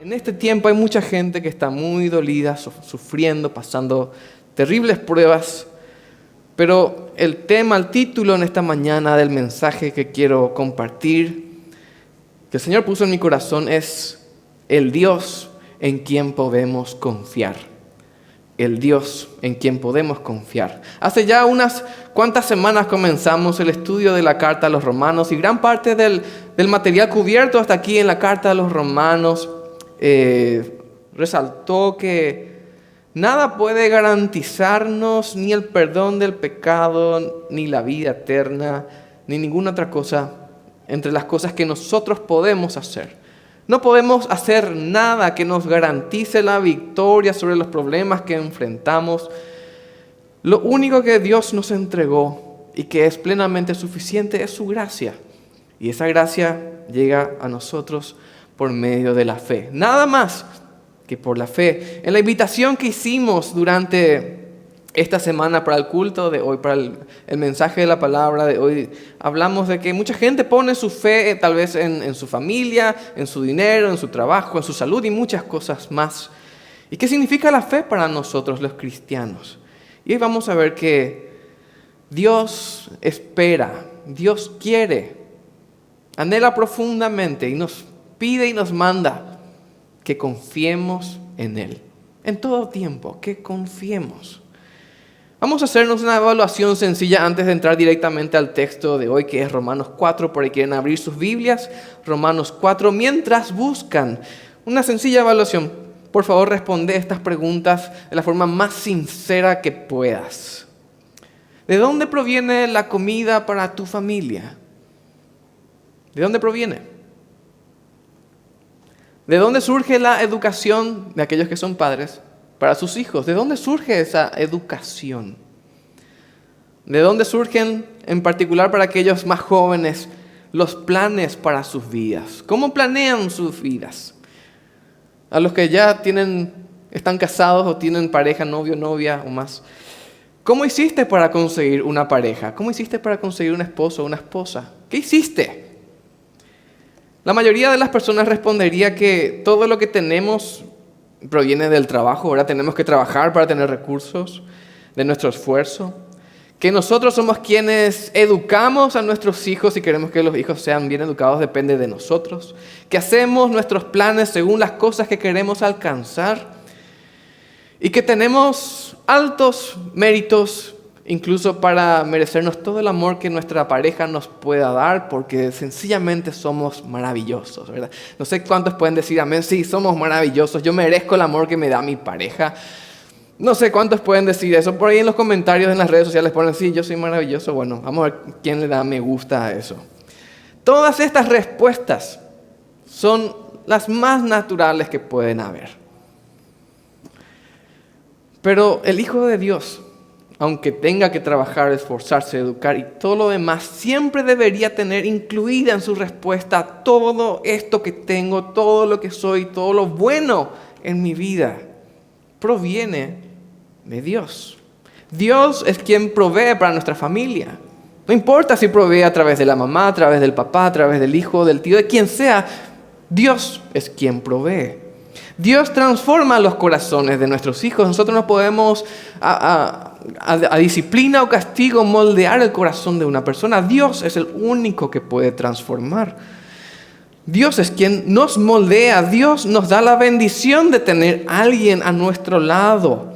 En este tiempo hay mucha gente que está muy dolida, sufriendo, pasando terribles pruebas. Pero el título en esta mañana del mensaje que quiero compartir, que el Señor puso en mi corazón, es el Dios en quien podemos confiar. El Dios en quien podemos confiar. Hace ya unas cuantas semanas comenzamos el estudio de la carta a los Romanos y gran parte del material cubierto hasta aquí en la carta a los Romanos resaltó que nada puede garantizarnos ni el perdón del pecado, ni la vida eterna, ni ninguna otra cosa entre las cosas que nosotros podemos hacer. No podemos hacer nada que nos garantice la victoria sobre los problemas que enfrentamos. Lo único que Dios nos entregó y que es plenamente suficiente es su gracia. Y esa gracia llega a nosotros por medio de la fe. Nada más que por la fe. En la invitación que hicimos durante esta semana para el culto de hoy, para el mensaje de la palabra de hoy, hablamos de que mucha gente pone su fe tal vez en su familia, en su dinero, en su trabajo, en su salud y muchas cosas más. ¿Y qué significa la fe para nosotros los cristianos? Y hoy vamos a ver que Dios espera, Dios quiere, anhela profundamente y nos pide y nos manda que confiemos en Él. En todo tiempo, que confiemos. Vamos a hacernos una evaluación sencilla antes de entrar directamente al texto de hoy, que es Romanos 4, por ahí quieren abrir sus Biblias. Romanos 4, mientras buscan una sencilla evaluación, por favor responde estas preguntas de la forma más sincera que puedas. ¿De dónde proviene la comida para tu familia? ¿De dónde proviene? ¿De dónde surge la educación de aquellos que son padres para sus hijos? ¿De dónde surge esa educación? ¿De dónde surgen, en particular para aquellos más jóvenes, los planes para sus vidas? ¿Cómo planean sus vidas? A los que ya están casados o tienen pareja, novio, novia o más. ¿Cómo hiciste para conseguir una pareja? ¿Cómo hiciste para conseguir un esposo o una esposa? ¿Qué hiciste? La mayoría de las personas respondería que todo lo que tenemos proviene del trabajo, ¿verdad? Tenemos que trabajar para tener recursos, de nuestro esfuerzo. Que nosotros somos quienes educamos a nuestros hijos y queremos que los hijos sean bien educados depende de nosotros. Que hacemos nuestros planes según las cosas que queremos alcanzar. Y que tenemos altos méritos incluso para merecernos todo el amor que nuestra pareja nos pueda dar, porque sencillamente somos maravillosos, ¿verdad? No sé cuántos pueden decir amén, sí, somos maravillosos, yo merezco el amor que me da mi pareja. No sé cuántos pueden decir eso. Por ahí en los comentarios en las redes sociales ponen, sí, yo soy maravilloso. Bueno, vamos a ver quién le da me gusta a eso. Todas estas respuestas son las más naturales que pueden haber. Pero el Hijo de Dios, aunque tenga que trabajar, esforzarse, educar y todo lo demás, siempre debería tener incluida en su respuesta todo esto que tengo, todo lo que soy, todo lo bueno en mi vida, proviene de Dios. Dios es quien provee para nuestra familia. No importa si provee a través de la mamá, a través del papá, a través del hijo, del tío, de quien sea, Dios es quien provee. Dios transforma los corazones de nuestros hijos. Nosotros no podemos a disciplina o castigo moldear el corazón de una persona. Dios es el único que puede transformar. Dios es quien nos moldea. Dios nos da la bendición de tener a alguien a nuestro lado.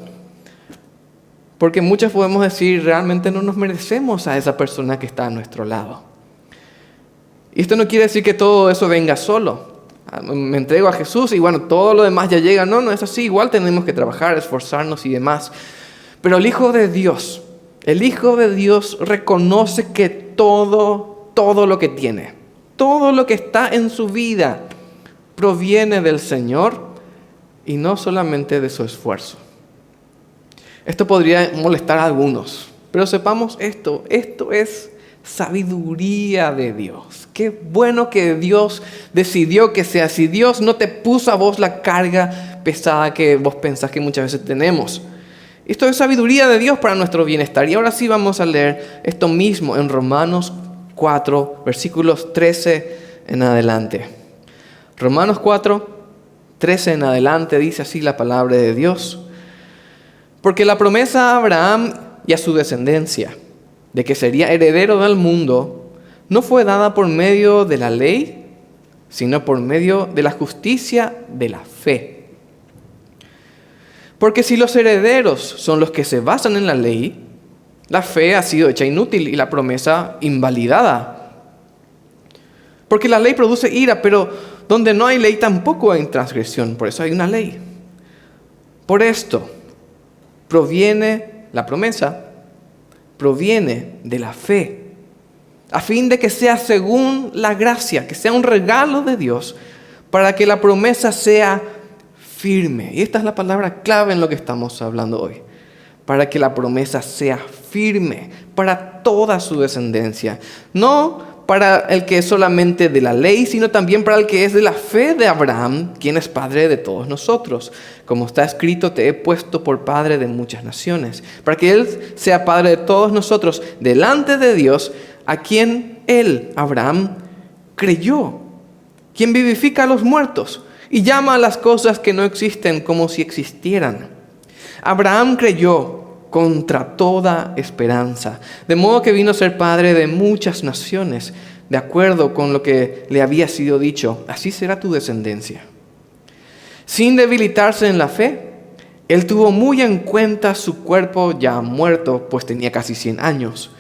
Porque muchos podemos decir, realmente no nos merecemos a esa persona que está a nuestro lado. Y esto no quiere decir que todo eso venga solo. Me entrego a Jesús y bueno, todo lo demás ya llega. No es así. Igual tenemos que trabajar, esforzarnos y demás. Pero el Hijo de Dios reconoce que todo lo que tiene, todo lo que está en su vida, proviene del Señor y no solamente de su esfuerzo. Esto podría molestar a algunos, pero sepamos esto es sabiduría de Dios. Qué bueno que Dios decidió que sea así. Dios no te puso a vos la carga pesada que vos pensás que muchas veces tenemos. Esto es sabiduría de Dios para nuestro bienestar. Y ahora sí vamos a leer esto mismo en Romanos 4, versículos 13 en adelante. Romanos 4, 13 en adelante dice así la palabra de Dios. Porque la promesa a Abraham y a su descendencia de que sería heredero del mundo no fue dada por medio de la ley, sino por medio de la justicia de la fe. Porque si los herederos son los que se basan en la ley, la fe ha sido hecha inútil y la promesa invalidada. Porque la ley produce ira, pero donde no hay ley tampoco hay transgresión, por eso hay una ley. Por esto proviene la promesa, proviene de la fe, a fin de que sea según la gracia, que sea un regalo de Dios, para que la promesa sea firme. Y esta es la palabra clave en lo que estamos hablando hoy. Para que la promesa sea firme para toda su descendencia. No para el que es solamente de la ley, sino también para el que es de la fe de Abraham, quien es padre de todos nosotros. Como está escrito, te he puesto por padre de muchas naciones, para que Él sea padre de todos nosotros, delante de Dios, a quien Él, Abraham, creyó, quien vivifica a los muertos y llama a las cosas que no existen como si existieran. Abraham creyó contra toda esperanza, de modo que vino a ser padre de muchas naciones, de acuerdo con lo que le había sido dicho, así será tu descendencia. Sin debilitarse en la fe, él tuvo muy en cuenta su cuerpo ya muerto, pues tenía casi 100 años,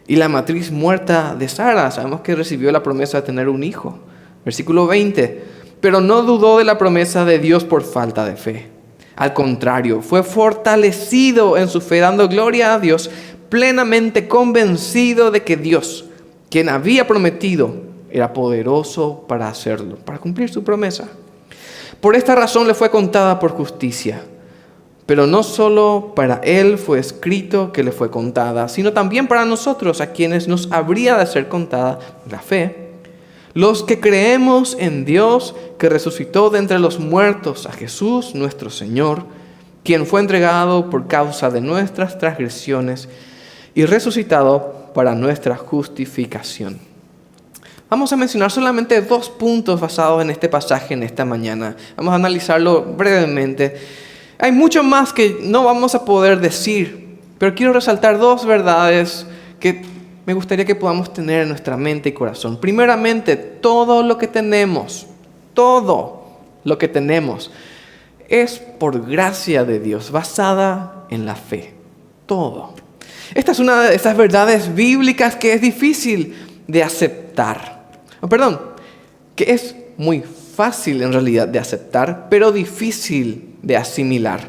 y la matriz muerta de Sara. Sabemos que recibió la promesa de tener un hijo. Versículo 20, pero no dudó de la promesa de Dios por falta de fe. Al contrario, fue fortalecido en su fe, dando gloria a Dios, plenamente convencido de que Dios, quien había prometido, era poderoso para hacerlo, para cumplir su promesa. Por esta razón le fue contada por justicia. Pero no solo para él fue escrito que le fue contada, sino también para nosotros, a quienes nos habría de ser contada la fe. Los que creemos en Dios, que resucitó de entre los muertos a Jesús nuestro Señor, quien fue entregado por causa de nuestras transgresiones y resucitado para nuestra justificación. Vamos a mencionar solamente 2 puntos basados en este pasaje en esta mañana. Vamos a analizarlo brevemente. Hay mucho más que no vamos a poder decir, pero quiero resaltar 2 verdades que me gustaría que podamos tener en nuestra mente y corazón. Primeramente, todo lo que tenemos es por gracia de Dios, basada en la fe. Todo. Esta es una de esas verdades bíblicas que es difícil de aceptar. Que es muy fácil en realidad de aceptar, pero difícil de asimilar.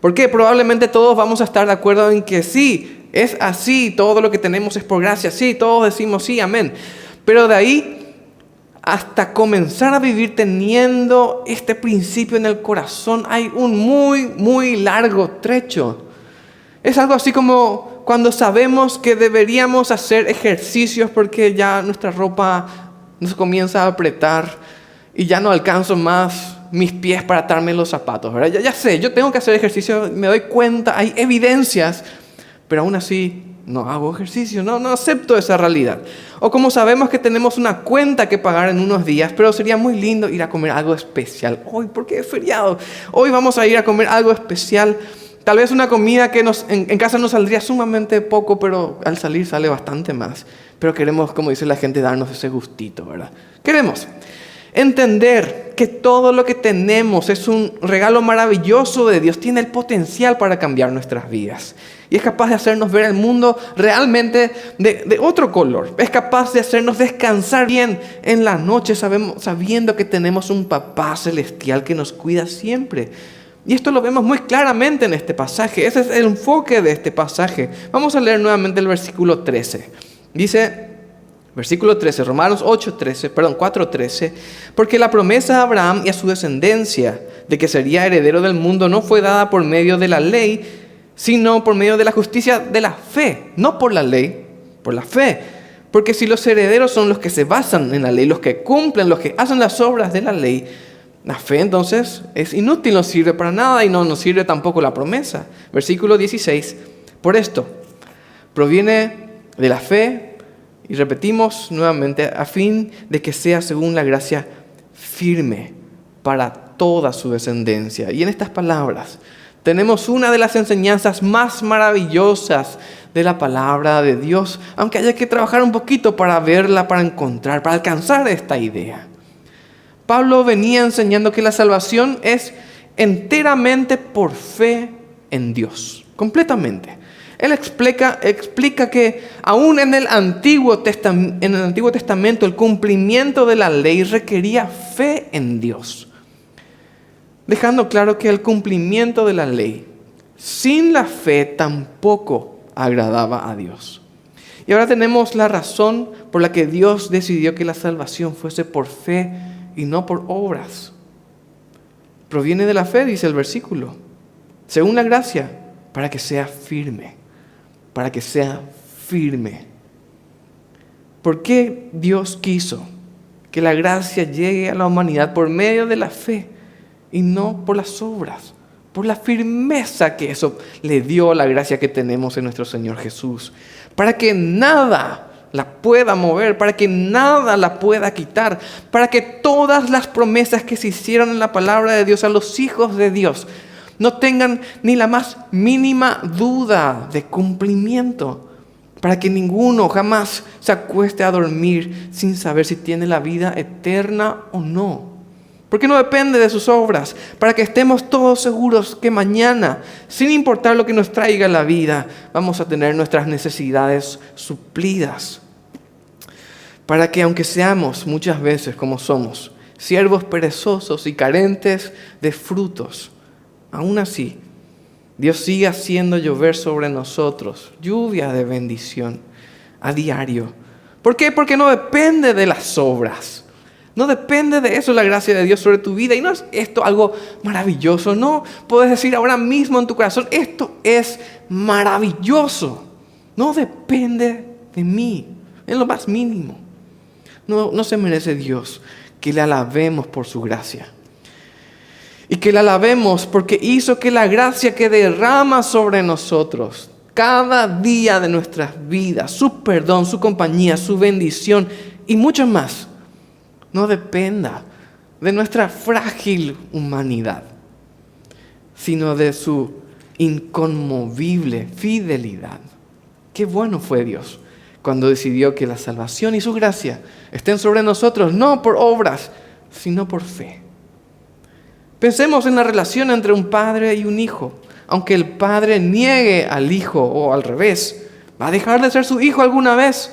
Porque probablemente todos vamos a estar de acuerdo en que sí, es así, todo lo que tenemos es por gracia, sí, todos decimos sí, amén. Pero de ahí hasta comenzar a vivir teniendo este principio en el corazón, hay un muy, muy largo trecho. Es algo así como cuando sabemos que deberíamos hacer ejercicios porque ya nuestra ropa nos comienza a apretar y ya no alcanzo más mis pies para atarme los zapatos, ¿verdad? Ya sé, yo tengo que hacer ejercicio, me doy cuenta, hay evidencias, pero aún así no hago ejercicio, no acepto esa realidad. O como sabemos que tenemos una cuenta que pagar en unos días, pero sería muy lindo ir a comer algo especial. Hoy, porque es feriado, hoy vamos a ir a comer algo especial. Tal vez una comida que en casa nos saldría sumamente poco, pero al salir sale bastante más. Pero queremos, como dice la gente, darnos ese gustito, ¿verdad? Queremos entender que todo lo que tenemos es un regalo maravilloso de Dios. Tiene el potencial para cambiar nuestras vidas. Y es capaz de hacernos ver el mundo realmente de otro color. Es capaz de hacernos descansar bien en la noche sabiendo que tenemos un papá celestial que nos cuida siempre. Y esto lo vemos muy claramente en este pasaje. Ese es el enfoque de este pasaje. Vamos a leer nuevamente el versículo 13. Dice, versículo 13, Romanos 4:13, porque la promesa a Abraham y a su descendencia de que sería heredero del mundo no fue dada por medio de la ley, sino por medio de la justicia de la fe. No por la ley, por la fe. Porque si los herederos son los que se basan en la ley, los que cumplen, los que hacen las obras de la ley, la fe entonces es inútil, no sirve para nada y no nos sirve tampoco la promesa. Versículo 16, por esto, proviene de la fe, y repetimos nuevamente, a fin de que sea según la gracia firme para toda su descendencia. Y en estas palabras tenemos una de las enseñanzas más maravillosas de la palabra de Dios, aunque haya que trabajar un poquito para verla, para encontrar, para alcanzar esta idea. Pablo venía enseñando que la salvación es enteramente por fe en Dios, completamente. Él explica que aún en el Antiguo Testamento el cumplimiento de la ley requería fe en Dios, dejando claro que el cumplimiento de la ley sin la fe tampoco agradaba a Dios. Y ahora tenemos la razón por la que Dios decidió que la salvación fuese por fe y no por obras. Proviene de la fe, dice el versículo, según la gracia, para que sea firme. Para que sea firme. ¿Por qué Dios quiso que la gracia llegue a la humanidad por medio de la fe y no por las obras? Por la firmeza que eso le dio a la gracia que tenemos en nuestro Señor Jesús. Para que nada la pueda mover, para que nada la pueda quitar, para que todas las promesas que se hicieron en la palabra de Dios a los hijos de Dios no tengan ni la más mínima duda de cumplimiento, para que ninguno jamás se acueste a dormir sin saber si tiene la vida eterna o no. Porque no depende de sus obras, para que estemos todos seguros que mañana, sin importar lo que nos traiga la vida, vamos a tener nuestras necesidades suplidas. Para que aunque seamos muchas veces como somos, siervos perezosos y carentes de frutos, aún así, Dios sigue haciendo llover sobre nosotros lluvia de bendición a diario. ¿Por qué? Porque no depende de las obras. No depende de eso la gracia de Dios sobre tu vida. Y no es esto algo maravilloso. No puedes decir ahora mismo en tu corazón, esto es maravilloso. No depende de mí, en lo más mínimo. No se merece Dios que le alabemos por su gracia. Y que le alabemos porque hizo que la gracia que derrama sobre nosotros cada día de nuestras vidas, su perdón, su compañía, su bendición y mucho más, no dependa de nuestra frágil humanidad, sino de su inconmovible fidelidad. Qué bueno fue Dios cuando decidió que la salvación y su gracia estén sobre nosotros, no por obras, sino por fe. Pensemos en la relación entre un padre y un hijo. Aunque el padre niegue al hijo o al revés, ¿va a dejar de ser su hijo alguna vez?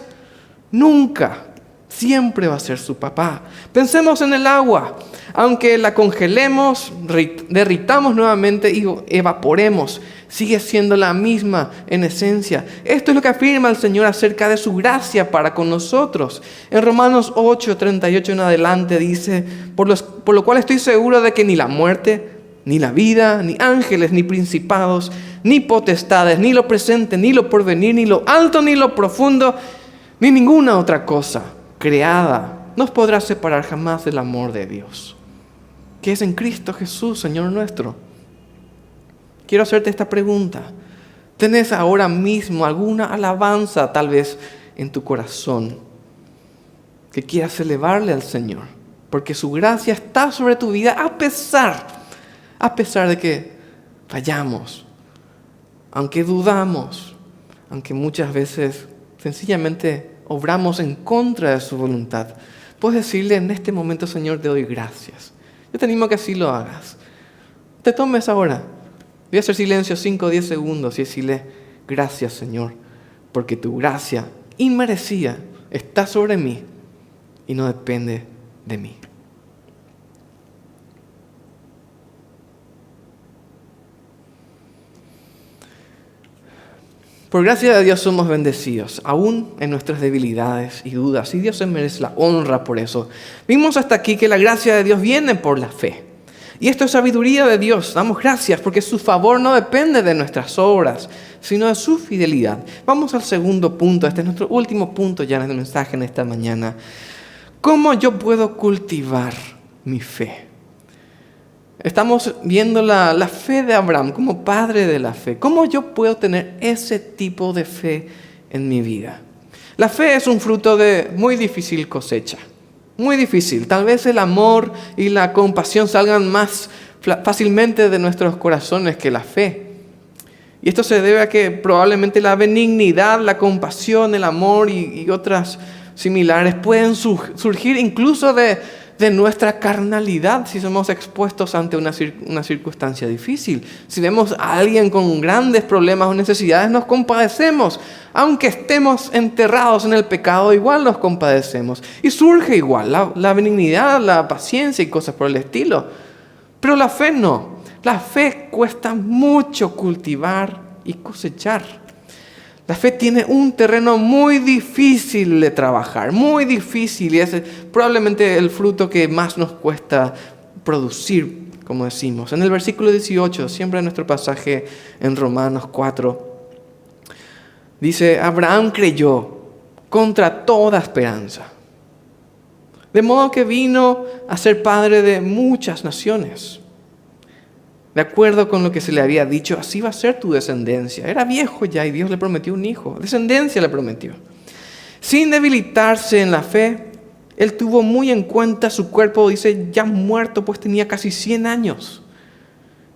Nunca. Siempre va a ser su papá. Pensemos en el agua. Aunque la congelemos, derritamos nuevamente y evaporemos, sigue siendo la misma en esencia. Esto es lo que afirma el Señor acerca de su gracia para con nosotros. En Romanos 8:38 en adelante dice, por lo cual estoy seguro de que ni la muerte, ni la vida, ni ángeles, ni principados, ni potestades, ni lo presente, ni lo porvenir, ni lo alto, ni lo profundo, ni ninguna otra cosa creada nos podrá separar jamás del amor de Dios, que es en Cristo Jesús, Señor nuestro. Quiero hacerte esta pregunta. ¿Tenés ahora mismo alguna alabanza tal vez en tu corazón que quieras elevarle al Señor? Porque su gracia está sobre tu vida a pesar de que fallamos, aunque dudamos, aunque muchas veces sencillamente obramos en contra de su voluntad. Puedes decirle en este momento, Señor, te doy gracias. Yo te animo a que así lo hagas. Te tomes ahora. Voy a hacer silencio 5 o 10 segundos y decirle, gracias, Señor, porque tu gracia inmerecida está sobre mí y no depende de mí. Por gracia de Dios somos bendecidos, aún en nuestras debilidades y dudas, y Dios se merece la honra por eso. Vimos hasta aquí que la gracia de Dios viene por la fe. Y esto es sabiduría de Dios. Damos gracias porque su favor no depende de nuestras obras, sino de su fidelidad. Vamos al segundo punto. Este es nuestro último punto ya en el mensaje en esta mañana. ¿Cómo yo puedo cultivar mi fe? Estamos viendo la fe de Abraham como padre de la fe. ¿Cómo yo puedo tener ese tipo de fe en mi vida? La fe es un fruto de muy difícil cosecha. Muy difícil. Tal vez el amor y la compasión salgan más fácilmente de nuestros corazones que la fe. Y esto se debe a que probablemente la benignidad, la compasión, el amor y otras similares pueden surgir incluso de nuestra carnalidad si somos expuestos ante una circunstancia difícil. Si vemos a alguien con grandes problemas o necesidades, nos compadecemos. Aunque estemos enterrados en el pecado, igual nos compadecemos. Y surge igual la benignidad, la paciencia y cosas por el estilo. Pero la fe no. La fe cuesta mucho cultivar y cosechar. La fe tiene un terreno muy difícil de trabajar, muy difícil, y es probablemente el fruto que más nos cuesta producir, como decimos. En el versículo 18, siempre en nuestro pasaje en Romanos 4, dice: Abraham creyó contra toda esperanza, de modo que vino a ser padre de muchas naciones. De acuerdo con lo que se le había dicho, así va a ser tu descendencia. Era viejo ya y Dios le prometió un hijo. Descendencia le prometió. Sin debilitarse en la fe, él tuvo muy en cuenta su cuerpo, dice, ya muerto, pues tenía casi 100 años.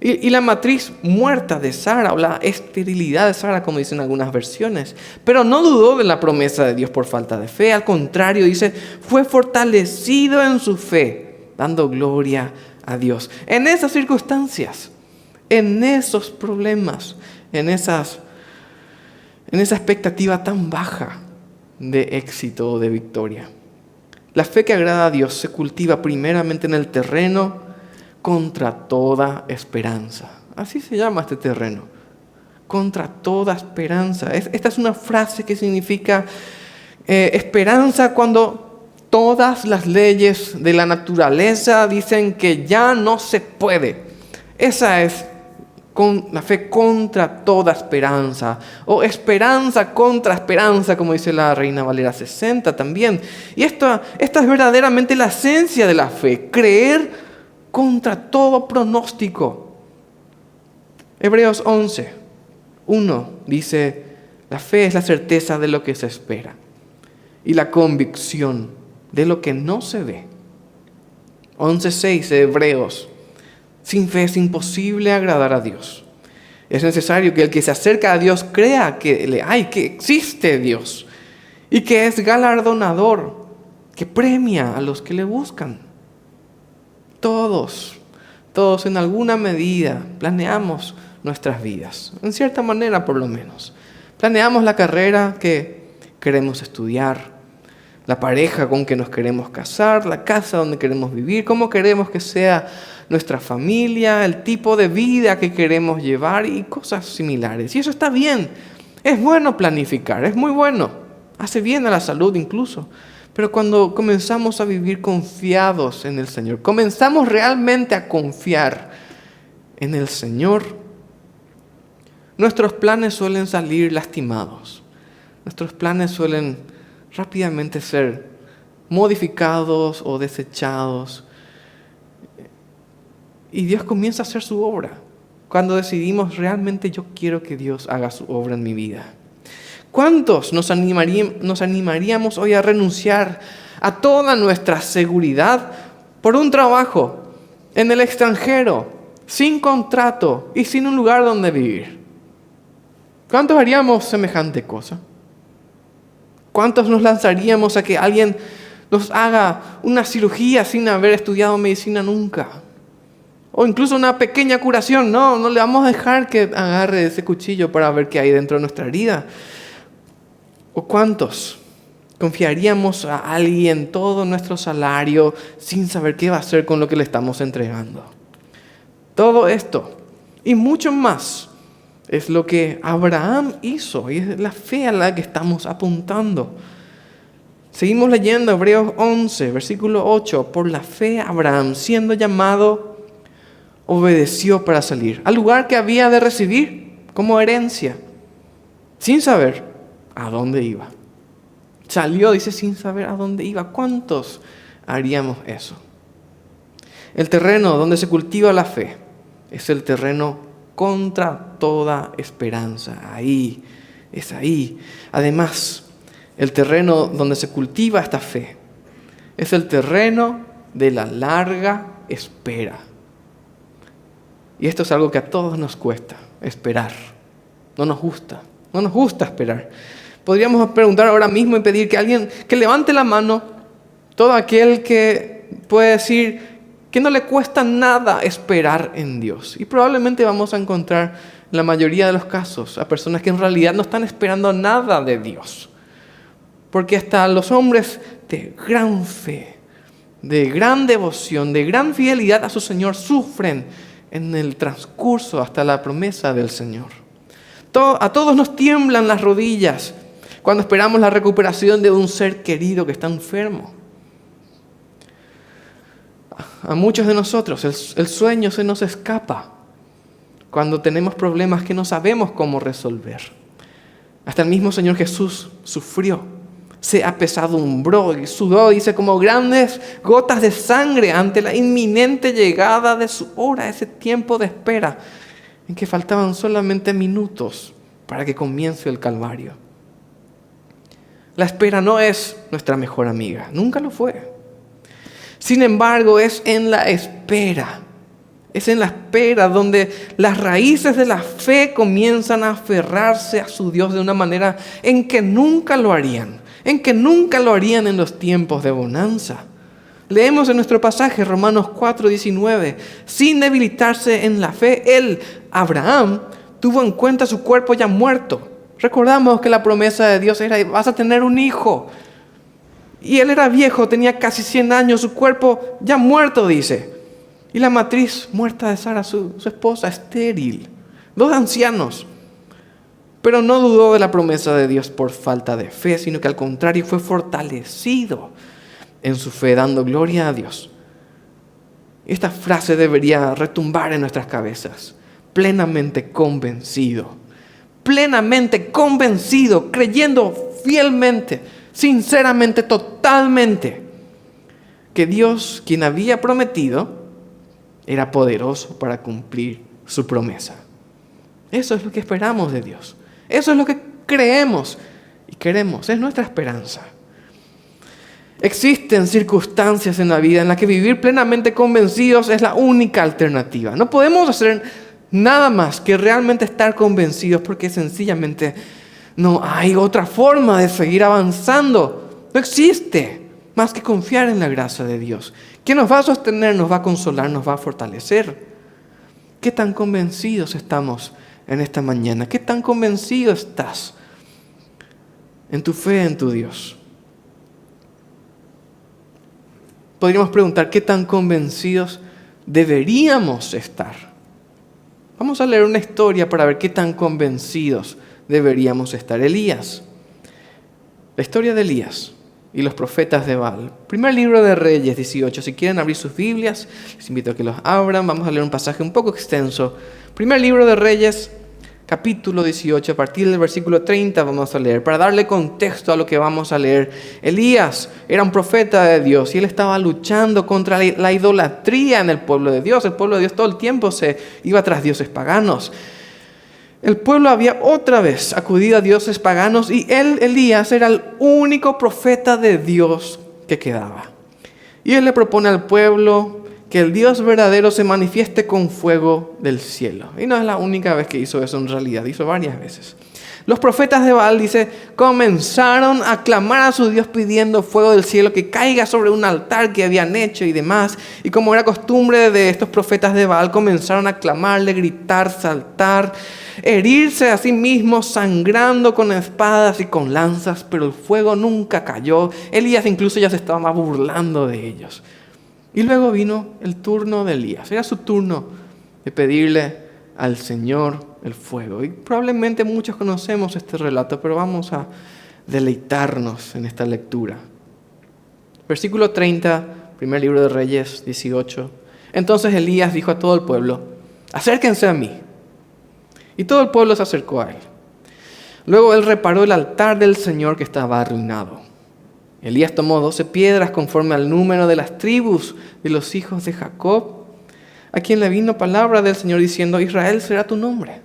Y la matriz muerta de Sara, o la esterilidad de Sara, como dicen algunas versiones. Pero no dudó de la promesa de Dios por falta de fe. Al contrario, dice, fue fortalecido en su fe, dando gloria a Dios. En esas circunstancias, en esos problemas, en esa expectativa tan baja de éxito o de victoria. La fe que agrada a Dios se cultiva primeramente en el terreno contra toda esperanza. Así se llama este terreno. Contra toda esperanza. Esta es una frase que significa esperanza cuando todas las leyes de la naturaleza dicen que ya no se puede. Esa es la fe contra toda esperanza. O esperanza contra esperanza, como dice la Reina Valera 60 también. Y esta es verdaderamente la esencia de la fe. Creer contra todo pronóstico. Hebreos 11:1 dice: la fe es la certeza de lo que se espera y la convicción de lo que no se ve. 11:6 de Hebreos: sin fe es imposible agradar a Dios. Es necesario que el que se acerca a Dios crea que existe Dios y que es galardonador, que premia a los que le buscan. Todos en alguna medida planeamos nuestras vidas, en cierta manera por lo menos. Planeamos la carrera que queremos estudiar, la pareja con que nos queremos casar, la casa donde queremos vivir, cómo queremos que sea nuestra familia, el tipo de vida que queremos llevar y cosas similares. Y eso está bien, es bueno planificar, es muy bueno, hace bien a la salud incluso. Pero cuando comenzamos a vivir confiados en el Señor, comenzamos realmente a confiar en el Señor, nuestros planes suelen salir lastimados. Nuestros planes suelen rápidamente ser modificados o desechados. Y Dios comienza a hacer su obra. Cuando decidimos realmente yo quiero que Dios haga su obra en mi vida. ¿Cuántos nos animaríamos hoy a renunciar a toda nuestra seguridad por un trabajo en el extranjero, sin contrato y sin un lugar donde vivir? ¿Cuántos haríamos semejante cosa? ¿Cuántos nos lanzaríamos a que alguien nos haga una cirugía sin haber estudiado medicina nunca? O incluso una pequeña curación. No le vamos a dejar que agarre ese cuchillo para ver qué hay dentro de nuestra herida. ¿O cuántos confiaríamos a alguien todo nuestro salario sin saber qué va a hacer con lo que le estamos entregando? Todo esto y mucho más es lo que Abraham hizo y es la fe a la que estamos apuntando. Seguimos leyendo Hebreos 11, versículo 8. Por la fe Abraham, siendo llamado, obedeció para salir al lugar que había de recibir como herencia, sin saber a dónde iba. Salió, dice, sin saber a dónde iba. ¿Cuántos haríamos eso? El terreno donde se cultiva la fe es el terreno contra toda esperanza. Ahí. Además, el terreno donde se cultiva esta fe es el terreno de la larga espera. Y esto es algo que a todos nos cuesta, esperar. No nos gusta esperar. Podríamos preguntar ahora mismo y pedir que alguien que levante la mano, todo aquel que puede decir que no le cuesta nada esperar en Dios. Y probablemente vamos a encontrar en la mayoría de los casos a personas que en realidad no están esperando nada de Dios. Porque hasta los hombres de gran fe, de gran devoción, de gran fidelidad a su Señor sufren en el transcurso hasta la promesa del Señor. A todos nos tiemblan las rodillas cuando esperamos la recuperación de un ser querido que está enfermo. A muchos de nosotros el sueño se nos escapa cuando tenemos problemas que no sabemos cómo resolver. Hasta el mismo Señor Jesús sufrió, se apesadumbró y sudó, dice, como grandes gotas de sangre ante la inminente llegada de su hora, ese tiempo de espera en que faltaban solamente minutos para que comience el Calvario. La espera no es nuestra mejor amiga, nunca lo fue. Sin embargo, es en la espera donde las raíces de la fe comienzan a aferrarse a su Dios de una manera en que nunca lo harían en los tiempos de bonanza. Leemos en nuestro pasaje, Romanos 4:19, sin debilitarse en la fe, él, Abraham, tuvo en cuenta su cuerpo ya muerto. Recordamos que la promesa de Dios era, vas a tener un hijo. Y él era viejo, tenía casi 100 años, su cuerpo ya muerto, dice. Y la matriz muerta de Sara, su esposa, estéril. 2 ancianos. Pero no dudó de la promesa de Dios por falta de fe, sino que al contrario fue fortalecido en su fe, dando gloria a Dios. Esta frase debería retumbar en nuestras cabezas. Plenamente convencido, creyendo fielmente, sinceramente, totalmente, que Dios, quien había prometido, era poderoso para cumplir su promesa. Eso es lo que esperamos de Dios. Eso es lo que creemos y queremos. Es nuestra esperanza. Existen circunstancias en la vida en las que vivir plenamente convencidos es la única alternativa. No podemos hacer nada más que realmente estar convencidos porque sencillamente no hay otra forma de seguir avanzando. No existe más que confiar en la gracia de Dios, que nos va a sostener, nos va a consolar, nos va a fortalecer. ¿Qué tan convencidos estamos en esta mañana? ¿Qué tan convencido estás en tu fe en tu Dios? Podríamos preguntar, ¿qué tan convencidos deberíamos estar? Vamos a leer una historia para ver qué tan convencidos deberíamos estar. Elías. La historia de Elías y los profetas de Baal. Primer libro de Reyes 18. Si quieren abrir sus Biblias, les invito a que los abran. Vamos a leer un pasaje un poco extenso. Primer libro de Reyes, capítulo 18, a partir del versículo 30 vamos a leer. Para darle contexto a lo que vamos a leer, Elías era un profeta de Dios y él estaba luchando contra la idolatría en el pueblo de Dios. El pueblo de Dios todo el tiempo se iba tras dioses paganos. El pueblo había otra vez acudido a dioses paganos y él, Elías, era el único profeta de Dios que quedaba. Y él le propone al pueblo que el Dios verdadero se manifieste con fuego del cielo. Y no es la única vez que hizo eso en realidad, hizo varias veces. Los profetas de Baal, dice, comenzaron a clamar a su Dios pidiendo fuego del cielo que caiga sobre un altar que habían hecho y demás. Y como era costumbre de estos profetas de Baal, comenzaron a clamarle, gritar, saltar, herirse a sí mismos, sangrando con espadas y con lanzas, pero el fuego nunca cayó. Elías incluso ya se estaba burlando de ellos. Y luego vino el turno de Elías. Era su turno de pedirle al Señor el fuego. Y probablemente muchos conocemos este relato, pero vamos a deleitarnos en esta lectura. Versículo 30, primer libro de Reyes 18. Entonces Elías dijo a todo el pueblo, acérquense a mí. Y todo el pueblo se acercó a él. Luego él reparó el altar del Señor que estaba arruinado. Elías tomó 12 piedras conforme al número de las tribus de los hijos de Jacob, a quien le vino palabra del Señor diciendo, Israel será tu nombre.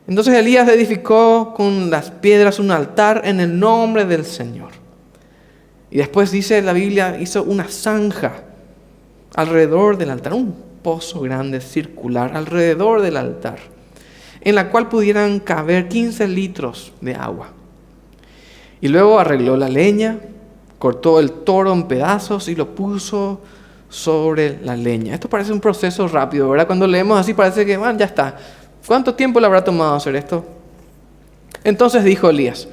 Entonces Elías edificó con las piedras un altar en el nombre del Señor. Y después dice la Biblia, hizo una zanja alrededor del altar, un pozo grande, circular, alrededor del altar, en la cual pudieran caber 15 litros de agua. Y luego arregló la leña, cortó el toro en pedazos y lo puso sobre la leña. Esto parece un proceso rápido, ¿verdad? Cuando leemos así parece que, bueno, ya está. ¿Cuánto tiempo le habrá tomado hacer esto? Entonces dijo Elías,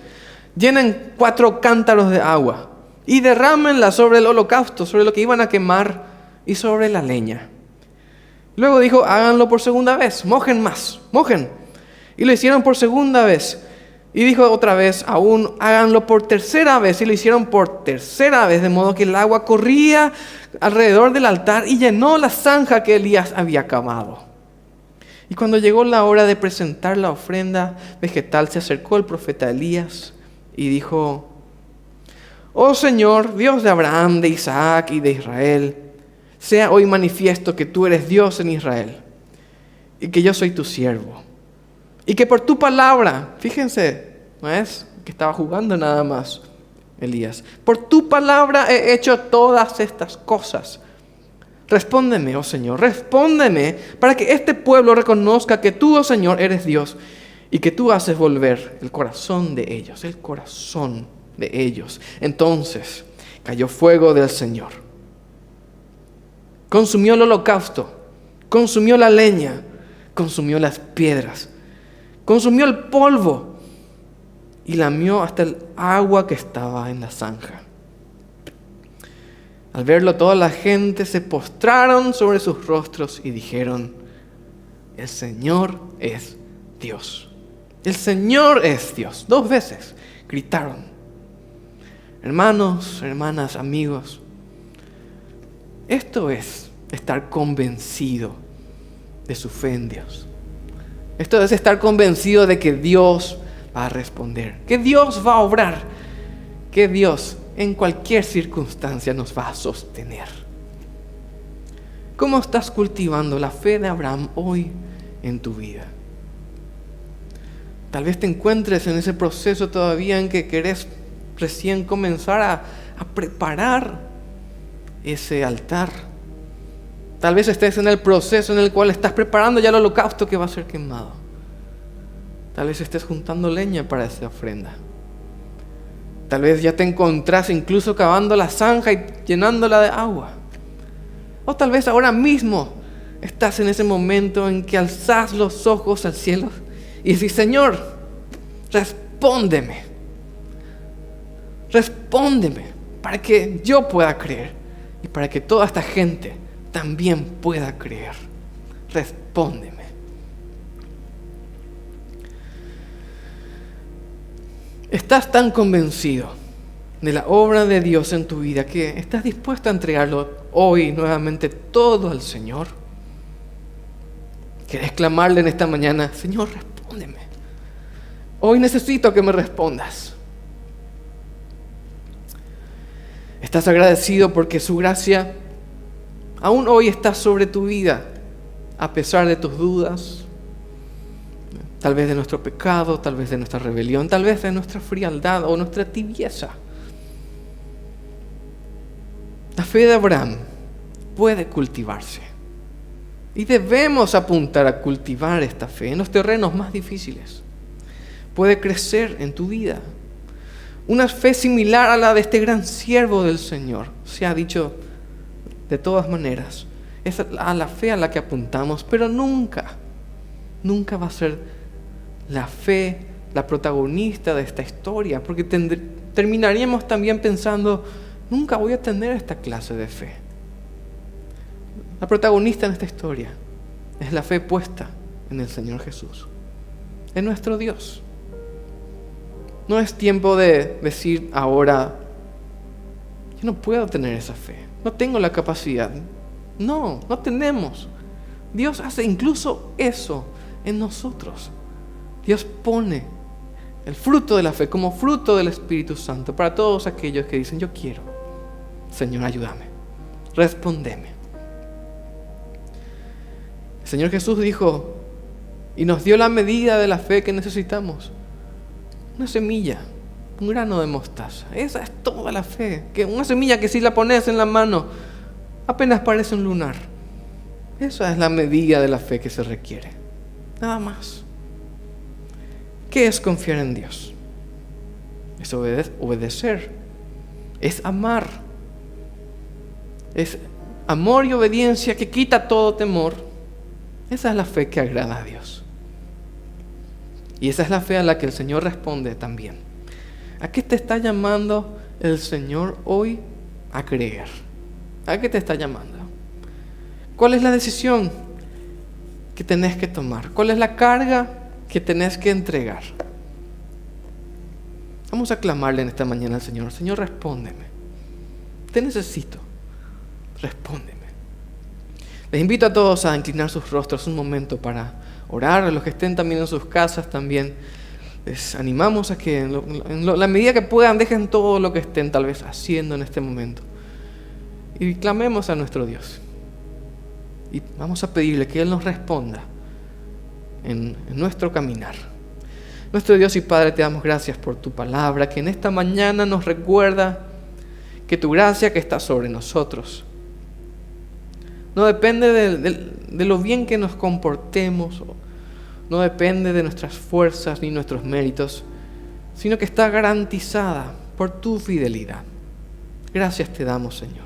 llenen 4 cántaros de agua y derrámenla sobre el holocausto, sobre lo que iban a quemar y sobre la leña. Luego dijo, háganlo por segunda vez, mojen más, mojen. Y lo hicieron por segunda vez. Y dijo otra vez, aún háganlo por tercera vez. Y lo hicieron por tercera vez, de modo que el agua corría alrededor del altar y llenó la zanja que Elías había cavado. Y cuando llegó la hora de presentar la ofrenda vegetal, se acercó el profeta Elías y dijo, oh Señor, Dios de Abraham, de Isaac y de Israel, sea hoy manifiesto que tú eres Dios en Israel y que yo soy tu siervo. Y que por tu palabra, fíjense, no es que estaba jugando nada más Elías, por tu palabra he hecho todas estas cosas. Respóndeme, oh Señor, respóndeme para que este pueblo reconozca que tú, oh Señor, eres Dios y que tú haces volver el corazón de ellos, el corazón de ellos. Entonces cayó fuego del Señor, consumió el holocausto, consumió la leña, consumió las piedras, consumió el polvo y lamió hasta el agua que estaba en la zanja. Al verlo, toda la gente se postraron sobre sus rostros y dijeron, el Señor es Dios. El Señor es Dios. 2 veces gritaron. Hermanos, hermanas, amigos, esto es estar convencido de su fe en Dios. Esto es estar convencido de que Dios va a responder, que Dios va a obrar, que Dios en cualquier circunstancia nos va a sostener. ¿Cómo estás cultivando la fe de Abraham hoy en tu vida? Tal vez te encuentres en ese proceso todavía en que querés recién comenzar a preparar ese altar. Tal vez estés en el proceso en el cual estás preparando ya el holocausto que va a ser quemado. Tal vez estés juntando leña para esa ofrenda. Tal vez ya te encontrás incluso cavando la zanja y llenándola de agua. O tal vez ahora mismo estás en ese momento en que alzás los ojos al cielo y decís, Señor, respóndeme. Respóndeme para que yo pueda creer y para que toda esta gente también pueda creer. Respóndeme. Estás tan convencido de la obra de Dios en tu vida que estás dispuesto a entregarlo hoy nuevamente todo al Señor. ¿Querés clamarle en esta mañana? Señor, respóndeme. Hoy necesito que me respondas. ¿Estás agradecido porque su gracia aún hoy está sobre tu vida a pesar de tus dudas? Tal vez de nuestro pecado, tal vez de nuestra rebelión, tal vez de nuestra frialdad o nuestra tibieza. La fe de Abraham puede cultivarse. Y debemos apuntar a cultivar esta fe en los terrenos más difíciles. Puede crecer en tu vida. Una fe similar a la de este gran siervo del Señor. Se ha dicho de todas maneras. Es a la fe a la que apuntamos, pero nunca va a ser la fe la protagonista de esta historia, porque terminaríamos también pensando, nunca voy a tener esta clase de fe. La protagonista en esta historia es la fe puesta en el Señor Jesús, en nuestro Dios. No es tiempo de decir ahora, yo no puedo tener esa fe, no tengo la capacidad. No tenemos. Dios hace incluso eso en nosotros. Dios pone el fruto de la fe como fruto del Espíritu Santo para todos aquellos que dicen, yo quiero. Señor, ayúdame. Respóndeme. El Señor Jesús dijo y nos dio la medida de la fe que necesitamos. Una semilla. Un grano de mostaza. Esa es toda la fe. Que una semilla que si la pones en la mano, apenas parece un lunar. Esa es la medida de la fe que se requiere. Nada más. ¿Qué es confiar en Dios? Es obedecer. Es amar. Es amor y obediencia que quita todo temor. Esa es la fe que agrada a Dios. Y esa es la fe a la que el Señor responde también. ¿A qué te está llamando el Señor hoy a creer? ¿A qué te está llamando? ¿Cuál es la decisión que tenés que tomar? ¿Cuál es la carga que tenés que entregar? Vamos a clamarle en esta mañana al Señor. Señor, respóndeme. Te necesito. Respóndeme. Les invito a todos a inclinar sus rostros un momento para orar. A los que estén también en sus casas también les animamos a que en la medida que puedan dejen todo lo que estén tal vez haciendo en este momento y clamemos a nuestro Dios. Y vamos a pedirle que Él nos responda en nuestro caminar. Nuestro Dios y Padre, te damos gracias por tu palabra, que en esta mañana nos recuerda que tu gracia que está sobre nosotros no depende de lo bien que nos comportemos, no depende de nuestras fuerzas ni nuestros méritos, sino que está garantizada por tu fidelidad. Gracias te damos, Señor.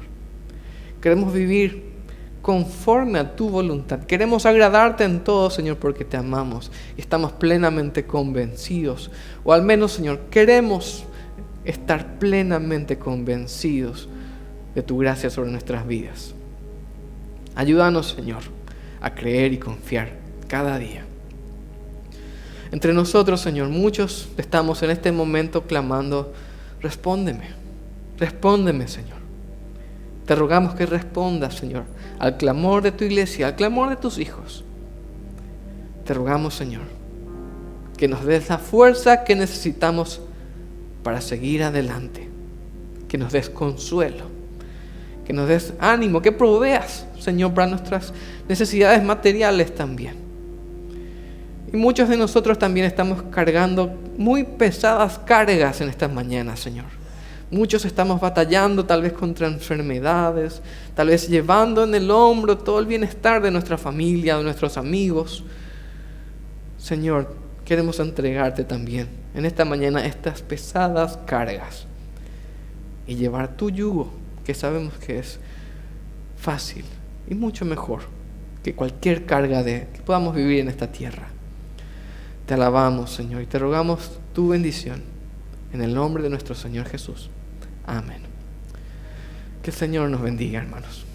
Queremos vivir conforme a tu voluntad. Queremos agradarte en todo, Señor, porque te amamos y estamos plenamente convencidos, o al menos, Señor, queremos estar plenamente convencidos de tu gracia sobre nuestras vidas. Ayúdanos, Señor, a creer y confiar cada día. Entre nosotros, Señor, muchos estamos en este momento clamando, respóndeme, Señor. Te rogamos que respondas, Señor, al clamor de tu iglesia, al clamor de tus hijos. Te rogamos, Señor, que nos des la fuerza que necesitamos para seguir adelante, que nos des consuelo, que nos des ánimo, que proveas, Señor, para nuestras necesidades materiales también. Y muchos de nosotros también estamos cargando muy pesadas cargas en estas mañanas, Señor. Muchos estamos batallando tal vez contra enfermedades, tal vez llevando en el hombro todo el bienestar de nuestra familia, de nuestros amigos. Señor, queremos entregarte también en esta mañana estas pesadas cargas y llevar tu yugo, que sabemos que es fácil y mucho mejor que cualquier carga que podamos vivir en esta tierra. Te alabamos, Señor, y te rogamos tu bendición en el nombre de nuestro Señor Jesús. Amén. Que el Señor nos bendiga, hermanos.